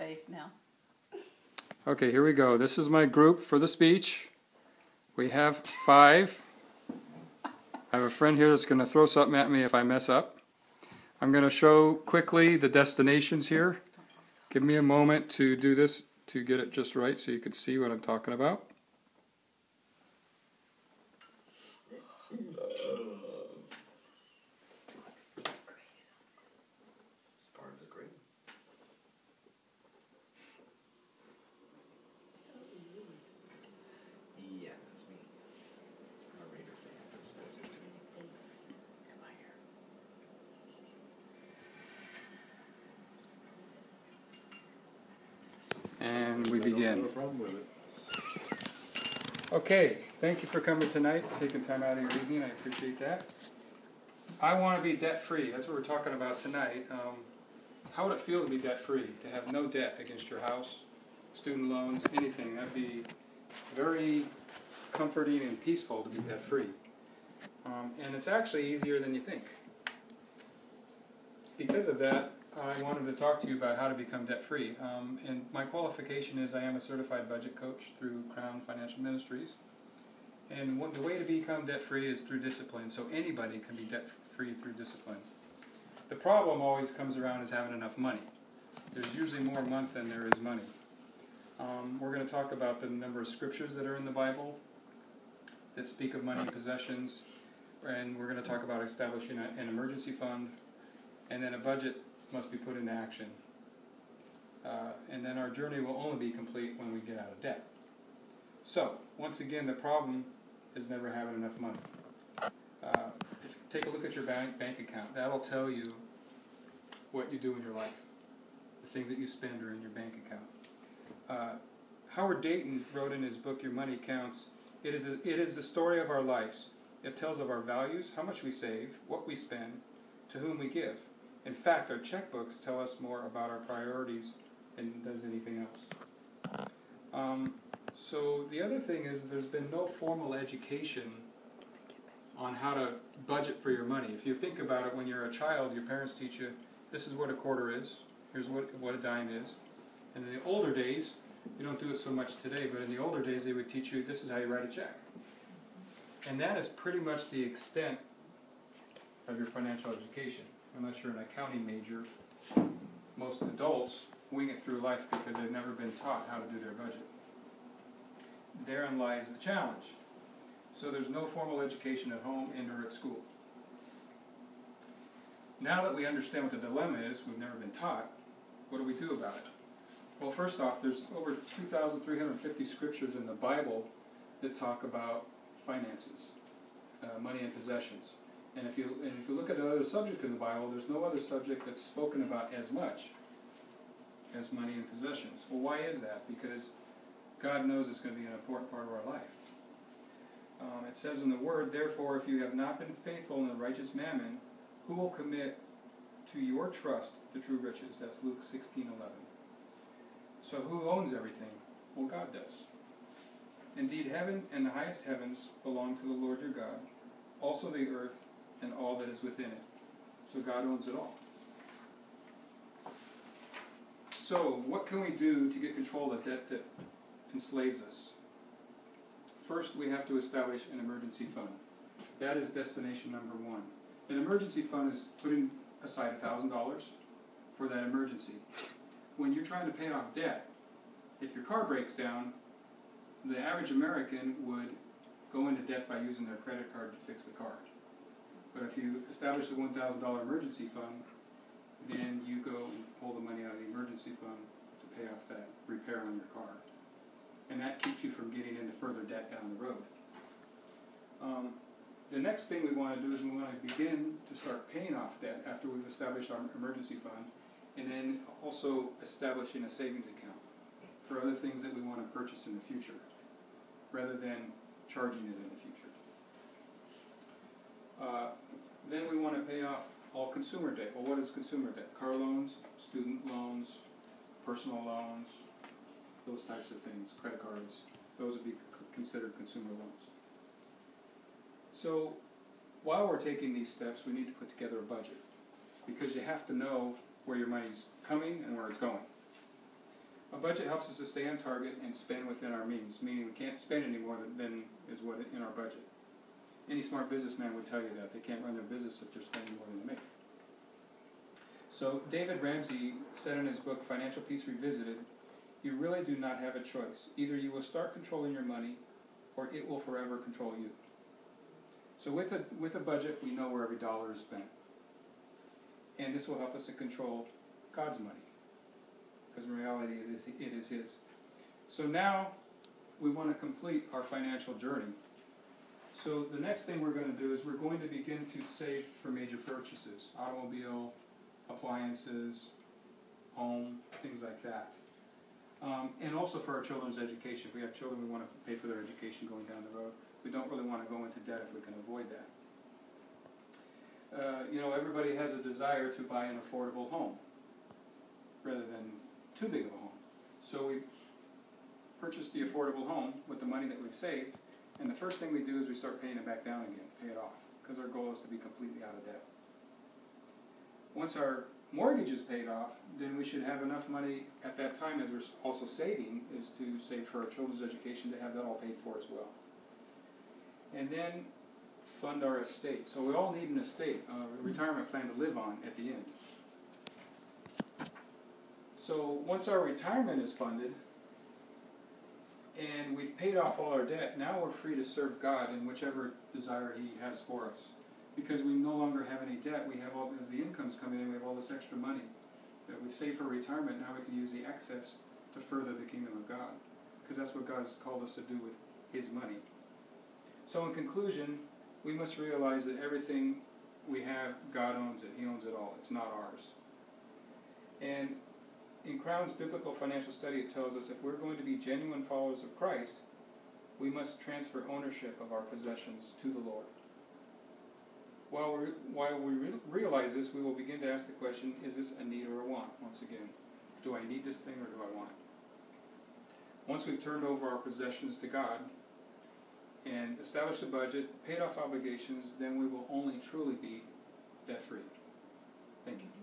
face now. Okay, here we go. This is my group for the speech. We have 5. I have a friend here that's going to throw something at me if I mess up. I'm going to show quickly the destinations here. Give me a moment to do this to get it just right so you can see what I'm talking about. And we begin. Okay, thank you for coming tonight, taking time out of your evening. I appreciate that. I want to be debt-free. That's what we're talking about tonight. How would it feel to be debt-free, to have no debt against your house, student loans, anything? That'd be very comforting and peaceful to be debt-free. And it's actually easier than you think. Because of that, I wanted to talk to you about how to become debt-free. And my qualification is I am a certified budget coach through Crown Financial Ministries. And the way to become debt-free is through discipline. So anybody can be debt-free through discipline. The problem always comes around is having enough money. There's usually more month than there is money. We're going to talk about the number of scriptures that are in the Bible that speak of money and possessions. And we're going to talk about establishing an emergency fund. And then a budget must be put into action. And then our journey will only be complete when we get out of debt. So, once again, the problem is never having enough money. Take a look at your bank account. That'll tell you what you do in your life. The things that you spend are in your bank account. Howard Dayton wrote in his book, Your Money Counts, it is the story of our lives. It tells of our values, how much we save, what we spend, to whom we give. In fact, our checkbooks tell us more about our priorities than does anything else. So the other thing is there's been no formal education on how to budget for your money. If you think about it, when you're a child, your parents teach you, this is what a quarter is, here's what a dime is. And in the older days, you don't do it so much today, but in the older days they would teach you, this is how you write a check. And that is pretty much the extent of your financial education. Unless you're an accounting major, most adults wing it through life because they've never been taught how to do their budget. Therein lies the challenge. So there's no formal education at home and or at school. Now that we understand what the dilemma is, we've never been taught, what do we do about it? Well, first off, there's over 2,350 scriptures in the Bible that talk about finances, money and possessions. And if you look at other subjects in the Bible, there's no other subject that's spoken about as much as money and possessions. Well, why is that? Because God knows it's going to be an important part of our life. It says in the Word, therefore, if you have not been faithful in the righteous mammon, who will commit to your trust the true riches? That's Luke 16:11. So who owns everything? Well, God does. Indeed, heaven and the highest heavens belong to the Lord your God, also the earth and all that is within it. So God owns it all. So what can we do to get control of the debt that enslaves us? First, we have to establish an emergency fund. That is destination number 1. An emergency fund is putting aside $1,000 for that emergency. When you're trying to pay off debt, if your car breaks down, the average American would go into debt by using their credit card to fix the car. But if you establish a $1,000 emergency fund, then you go and pull the money out of the emergency fund to pay off that repair on your car. And that keeps you from getting into further debt down the road. The next thing we want to do is we want to begin to start paying off debt after we've established our emergency fund, and then also establishing a savings account for other things that we want to purchase in the future, rather than charging it in the future. Then we want to pay off all consumer debt. Well, what is consumer debt? Car loans, student loans, personal loans, those types of things, credit cards. Those would be considered consumer loans. So while we're taking these steps, we need to put together a budget, because you have to know where your money's coming and where it's going. A budget helps us to stay on target and spend within our means, meaning we can't spend any more than is what in our budget. Any smart businessman would tell you that. They can't run their business if they're spending more than they make. So David Ramsey said in his book, Financial Peace Revisited, you really do not have a choice. Either you will start controlling your money, or it will forever control you. So with a budget, we know where every dollar is spent. And this will help us to control God's money. Because in reality, it is His. So now, we want to complete our financial journey. So the next thing we're going to do is we're going to begin to save for major purchases. Automobile, appliances, home, things like that. And also for our children's education. If we have children, we want to pay for their education going down the road. We don't really want to go into debt if we can avoid that. Everybody has a desire to buy an affordable home rather than too big of a home. So we purchase the affordable home with the money that we've saved, and the first thing we do is we start paying it back down again, pay it off, because our goal is to be completely out of debt. Once our mortgage is paid off, then we should have enough money at that time, as we're also saving, is to save for our children's education, to have that all paid for as well. And then fund our estate. So we all need an estate, a retirement plan to live on at the end. So once our retirement is funded, and we've paid off all our debt, now we're free to serve God in whichever desire He has for us. Because we no longer have any debt, we have all, as the income's coming in, we have all this extra money that we've saved for retirement. Now we can use the excess to further the kingdom of God. Because that's what God's called us to do with His money. So in conclusion, we must realize that everything we have, God owns it. He owns it all. It's not ours. And in Crown's Biblical Financial Study, it tells us if we're going to be genuine followers of Christ, we must transfer ownership of our possessions to the Lord. While we realize this, we will begin to ask the question, is this a need or a want? Once again, do I need this thing or do I want it? Once we've turned over our possessions to God and established a budget, paid off obligations, then we will only truly be debt-free. Thank you.